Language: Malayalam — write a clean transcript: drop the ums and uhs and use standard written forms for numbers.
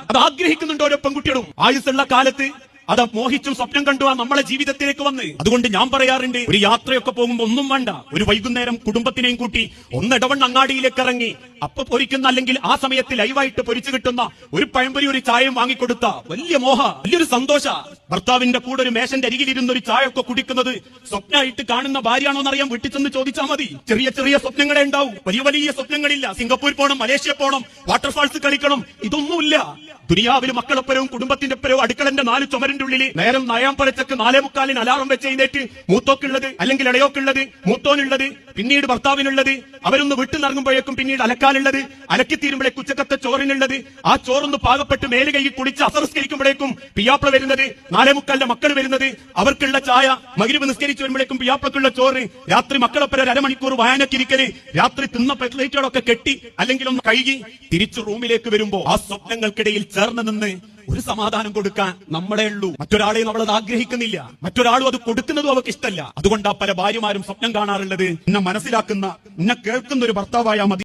അത് ആഗ്രഹിക്കുന്നുണ്ട് ഓരോ പെൺകുട്ടികളും. ആയുസ്സുള്ള കാലത്ത് അത് മോഹിച്ചും സ്വപ്നം കണ്ടു നമ്മളെ ജീവിതത്തിലേക്ക് വന്ന്. അതുകൊണ്ട് ഞാൻ പറയാറുണ്ട്, ഒരു യാത്രയൊക്കെ പോകുമ്പോ ഒന്നും വേണ്ട, ഒരു വൈകുന്നേരം കുടുംബത്തിനെയും കൂട്ടി ഒന്നിടവണ്ണം അങ്ങാടിയിലേക്ക് ഇറങ്ങി അപ്പൊ പൊരിക്കുന്ന, അല്ലെങ്കിൽ ആ സമയത്ത് ലൈവായിട്ട് പൊരിച്ചു കിട്ടുന്ന ഒരു പഴംപൊരി ഒരു ചായയും വാങ്ങിക്കൊടുത്ത വലിയ വലിയൊരു സന്തോഷ. ഭർത്താവിന്റെ കൂടെ ഒരു മേശന്റെ അരികിലിരുന്ന ഒരു ചായ ഒക്കെ കുടിക്കുന്നത് സ്വപ്നമായിട്ട് കാണുന്ന ഭാര്യയാണോ എന്നറിയാൻ വീട്ടിൽ ചെന്ന് ചോദിച്ചാൽ മതി. ചെറിയ ചെറിയ സ്വപ്നങ്ങളെ ഉണ്ടാവും, വലിയ വലിയ സ്വപ്നങ്ങളില്ല. സിംഗപ്പൂർ പോകണം, മലേഷ്യ പോകണം, വാട്ടർഫാൾസ് കളിക്കണം, ഇതൊന്നുമില്ല. ദുനിയാവിൽ മക്കളൊപ്പരവും കുടുംബത്തിന്റെ ഒപ്പരവും അടുക്കളന്റെ 4 ചുമരിന്റെ ഉള്ളിൽ നേരം 4:45 4:45 അലാറം വെച്ച് എഴുന്നേറ്റ് മൂത്തോക്കുള്ളത് അല്ലെങ്കിൽ ഇളയോക്കുള്ളത്, മൂത്തോനുള്ളത്, പിന്നീട് ഭർത്താവിനുള്ളത്, അവരൊന്ന് വിട്ടുനിറങ്ങുമ്പോഴേക്കും പിന്നീട് അലക്കാനുള്ളത്, അലക്കിത്തീരുമ്പോഴേക്കും ഉച്ചക്കത്തെ ചോറിനുള്ളത്, ആ ചോറൊന്ന് പാകപ്പെട്ട് മേല് കൈ കുളിച്ച് അസംസ്കരിക്കുമ്പോഴേക്കും പിയാപ്പിള വരുന്നത്, 4:45 മക്കൾ വരുന്നത്, അവർക്കുള്ള ചായ, മഗ്‌രിബ് നിസ്കരിച്ചു വരുമ്പോഴേക്കും പിയാപ്പിളക്കുള്ള ചോറ്, രാത്രി മക്കളൊപ്പര 1/2 മണിക്കൂർ വായനക്കിരിക്കല്, രാത്രി തിന്ന പ്ലേറ്റുകളൊക്കെ കെട്ടി അല്ലെങ്കിൽ ഒന്ന് കഴുകി തിരിച്ചു റൂമിലേക്ക് വരുമ്പോ ആ സ്വപ്നങ്ങൾക്കിടയിൽ ചേർന്ന് നിന്ന് ഒരു സമാധാനം കൊടുക്കാൻ നമ്മളെ ഉള്ളൂ. മറ്റൊരാളെയും അവളത് ആഗ്രഹിക്കുന്നില്ല, മറ്റൊരാളും അത് കൊടുക്കുന്നതും അവർക്ക് ഇഷ്ടമല്ല. അതുകൊണ്ടാ പല ഭാര്യമാരും സ്വപ്നം കാണാറുള്ളത്, എന്നെ മനസ്സിലാക്കുന്ന, എന്നെ കേൾക്കുന്ന ഒരു ഭർത്താവായാൽ മതി.